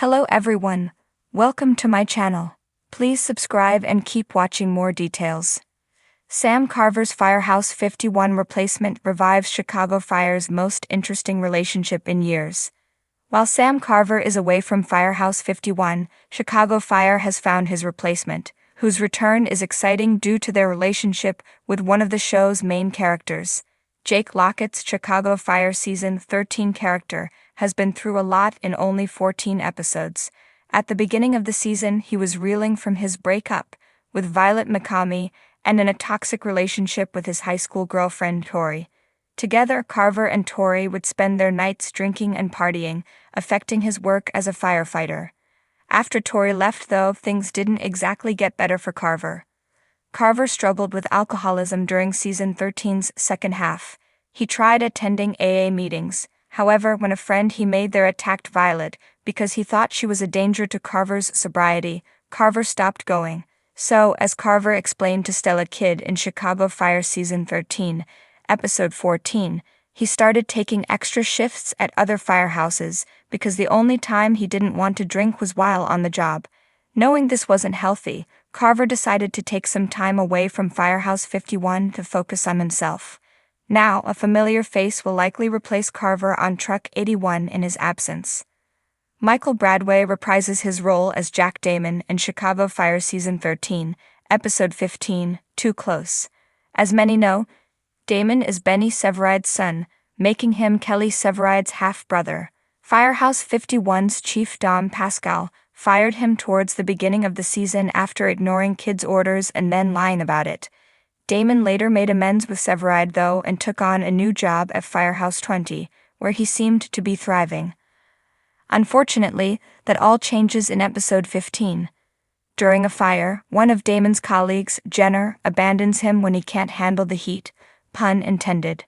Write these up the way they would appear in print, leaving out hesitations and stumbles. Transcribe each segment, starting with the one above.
Hello everyone, welcome to my channel. Please subscribe and keep watching more details. Sam Carver's Firehouse 51 replacement revives Chicago Fire's most interesting relationship in years. While Sam Carver is away from Firehouse 51, Chicago Fire has found his replacement, whose return is exciting due to their relationship with one of the show's main characters. Jake Lockett's Chicago Fire Season 13 character has been through a lot in only 14 episodes. At the beginning of the season, he was reeling from his breakup with Violet McCamey and in a toxic relationship with his high school girlfriend Tori. Together, Carver and Tori would spend their nights drinking and partying, affecting his work as a firefighter. After Tori left, though, things didn't exactly get better for Carver. Carver struggled with alcoholism during Season 13's second half. He tried attending AA meetings. However, when a friend he made there attacked Violet because he thought she was a danger to Carver's sobriety, Carver stopped going. So, as Carver explained to Stella Kidd in Chicago Fire Season 13, Episode 14, he started taking extra shifts at other firehouses because the only time he didn't want to drink was while on the job. Knowing this wasn't healthy, Carver decided to take some time away from Firehouse 51 to focus on himself. Now, a familiar face will likely replace Carver on Truck 81 in his absence. Michael Bradway reprises his role as Jack Damon in Chicago Fire Season 13, Episode 15, Too Close. As many know, Damon is Benny Severide's son, making him Kelly Severide's half-brother. Firehouse 51's chief Dom Pascal fired him towards the beginning of the season after ignoring Kidd's orders and then lying about it. Damon later made amends with Severide, though, and took on a new job at Firehouse 20, where he seemed to be thriving. Unfortunately, that all changes in Episode 15. During a fire, one of Damon's colleagues, Jenner, abandons him when he can't handle the heat, pun intended.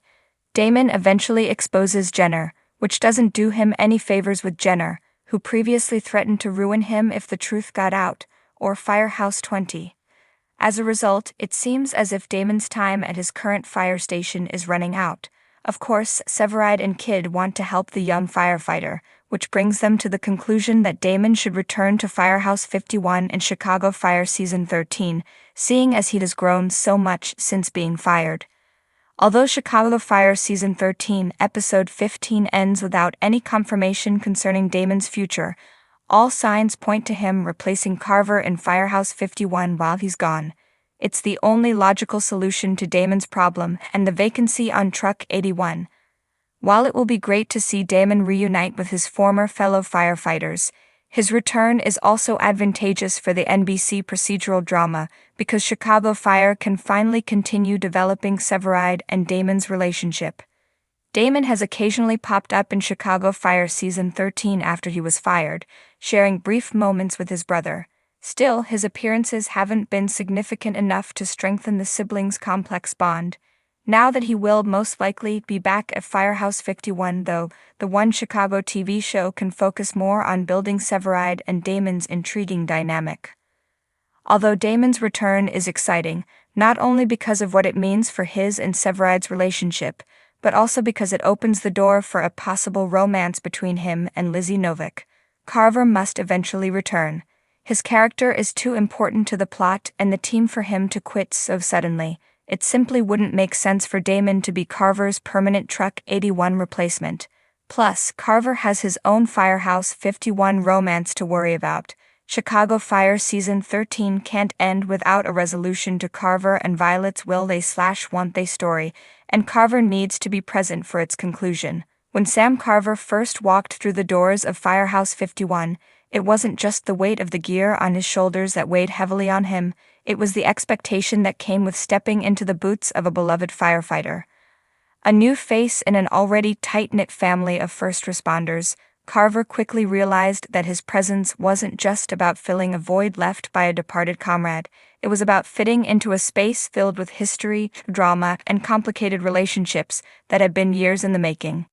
Damon eventually exposes Jenner, which doesn't do him any favors with Jenner, who previously threatened to ruin him if the truth got out, or Firehouse 20. As a result, it seems as if Damon's time at his current fire station is running out. Of course, Severide and Kidd want to help the young firefighter, which brings them to the conclusion that Damon should return to Firehouse 51 in Chicago Fire Season 13, seeing as he has grown so much since being fired. Although Chicago Fire Season 13, Episode 15 ends without any confirmation concerning Damon's future, all signs point to him replacing Carver in Firehouse 51 while he's gone. It's the only logical solution to Damon's problem and the vacancy on Truck 81. While it will be great to see Damon reunite with his former fellow firefighters, his return is also advantageous for the NBC procedural drama because Chicago Fire can finally continue developing Severide and Damon's relationship. Damon has occasionally popped up in Chicago Fire Season 13 after he was fired, sharing brief moments with his brother. Still, his appearances haven't been significant enough to strengthen the siblings' complex bond. Now that he will most likely be back at Firehouse 51, though, the One Chicago TV show can focus more on building Severide and Damon's intriguing dynamic. Although Damon's return is exciting, not only because of what it means for his and Severide's relationship, but also because it opens the door for a possible romance between him and Lizzie Novick. Carver must eventually return. His character is too important to the plot and the team for him to quit so suddenly. It simply wouldn't make sense for Damon to be Carver's permanent Truck 81 replacement. Plus, Carver has his own Firehouse 51 romance to worry about. Chicago Fire Season 13 can't end without a resolution to Carver and Violet's will-they/won't-they story, and Carver needs to be present for its conclusion. When Sam Carver first walked through the doors of Firehouse 51, it wasn't just the weight of the gear on his shoulders that weighed heavily on him, it was the expectation that came with stepping into the boots of a beloved firefighter. A new face in an already tight-knit family of first responders, Carver quickly realized that his presence wasn't just about filling a void left by a departed comrade, it was about fitting into a space filled with history, drama, and complicated relationships that had been years in the making.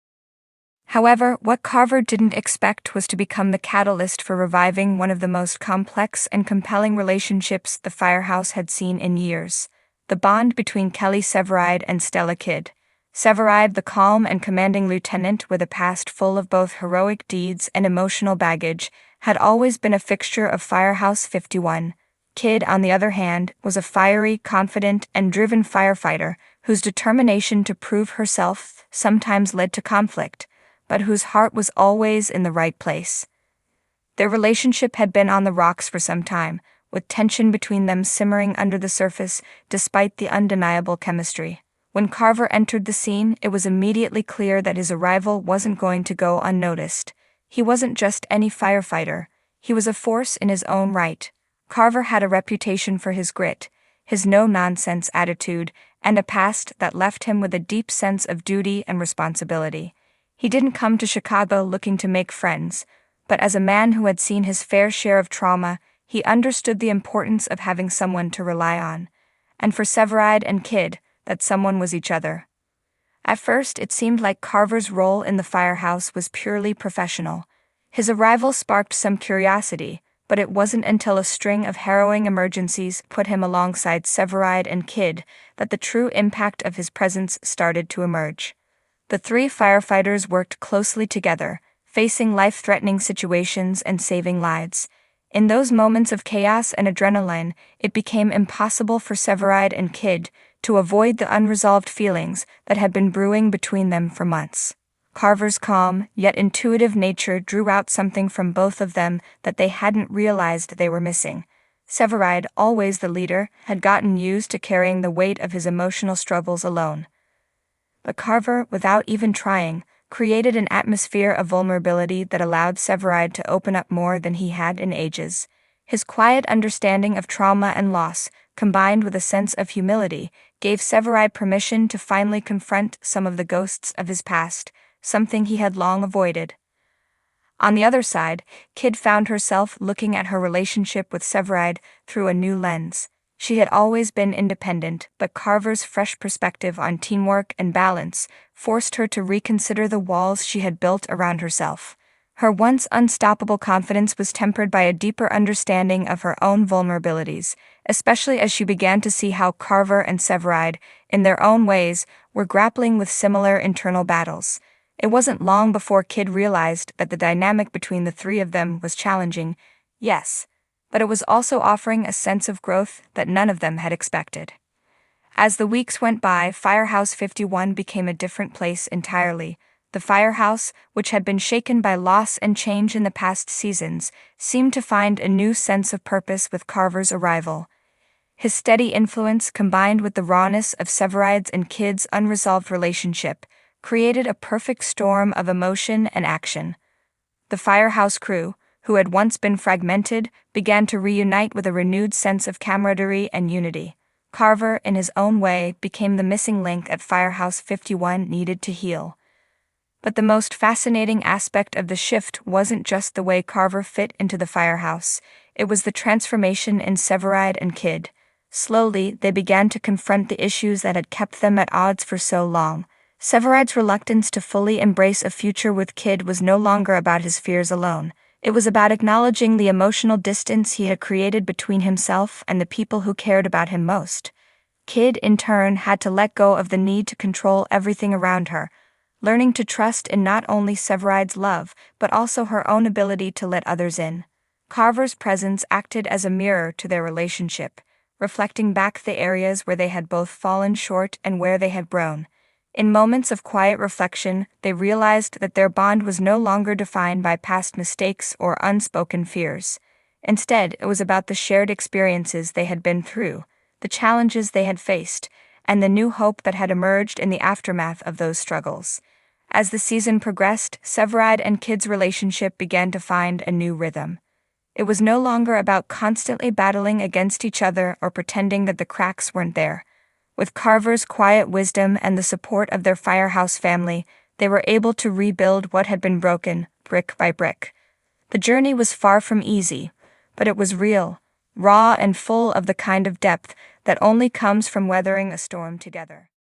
However, what Carver didn't expect was to become the catalyst for reviving one of the most complex and compelling relationships the Firehouse had seen in years, the bond between Kelly Severide and Stella Kidd. Severide, the calm and commanding lieutenant with a past full of both heroic deeds and emotional baggage, had always been a fixture of Firehouse 51. Kid, on the other hand, was a fiery, confident, and driven firefighter whose determination to prove herself sometimes led to conflict, but whose heart was always in the right place. Their relationship had been on the rocks for some time, with tension between them simmering under the surface despite the undeniable chemistry. When Carver entered the scene, it was immediately clear that his arrival wasn't going to go unnoticed. He wasn't just any firefighter, he was a force in his own right. Carver had a reputation for his grit, his no-nonsense attitude, and a past that left him with a deep sense of duty and responsibility. He didn't come to Chicago looking to make friends, but as a man who had seen his fair share of trauma, he understood the importance of having someone to rely on. And for Severide and Kid, that someone was each other. At first, it seemed like Carver's role in the firehouse was purely professional. His arrival sparked some curiosity, but it wasn't until a string of harrowing emergencies put him alongside Severide and Kid that the true impact of his presence started to emerge. The three firefighters worked closely together, facing life-threatening situations and saving lives. In those moments of chaos and adrenaline, it became impossible for Severide and Kid to avoid the unresolved feelings that had been brewing between them for months. Carver's calm, yet intuitive nature drew out something from both of them that they hadn't realized they were missing. Severide, always the leader, had gotten used to carrying the weight of his emotional struggles alone. But Carver, without even trying, created an atmosphere of vulnerability that allowed Severide to open up more than he had in ages. His quiet understanding of trauma and loss, combined with a sense of humility, gave Severide permission to finally confront some of the ghosts of his past, something he had long avoided. On the other side, Kid found herself looking at her relationship with Severide through a new lens. She had always been independent, but Carver's fresh perspective on teamwork and balance forced her to reconsider the walls she had built around herself. Her once unstoppable confidence was tempered by a deeper understanding of her own vulnerabilities, especially as she began to see how Carver and Severide, in their own ways, were grappling with similar internal battles. It wasn't long before Kid realized that the dynamic between the three of them was challenging, yes, but it was also offering a sense of growth that none of them had expected. As the weeks went by, Firehouse 51 became a different place entirely. The firehouse, which had been shaken by loss and change in the past seasons, seemed to find a new sense of purpose with Carver's arrival. His steady influence, combined with the rawness of Severide's and Kid's unresolved relationship, created a perfect storm of emotion and action. The firehouse crew, who had once been fragmented, began to reunite with a renewed sense of camaraderie and unity. Carver, in his own way, became the missing link at Firehouse 51 needed to heal. But the most fascinating aspect of the shift wasn't just the way Carver fit into the firehouse, it was the transformation in Severide and Kid. Slowly, they began to confront the issues that had kept them at odds for so long. Severide's reluctance to fully embrace a future with Kid was no longer about his fears alone. It was about acknowledging the emotional distance he had created between himself and the people who cared about him most. Kid, in turn, had to let go of the need to control everything around her, learning to trust in not only Severide's love, but also her own ability to let others in. Carver's presence acted as a mirror to their relationship, reflecting back the areas where they had both fallen short and where they had grown. In moments of quiet reflection, they realized that their bond was no longer defined by past mistakes or unspoken fears. Instead, it was about the shared experiences they had been through, the challenges they had faced, and the new hope that had emerged in the aftermath of those struggles. As the season progressed, Severide and Kid's relationship began to find a new rhythm. It was no longer about constantly battling against each other or pretending that the cracks weren't there. With Carver's quiet wisdom and the support of their firehouse family, they were able to rebuild what had been broken, brick by brick. The journey was far from easy, but it was real, raw, and full of the kind of depth that only comes from weathering a storm together.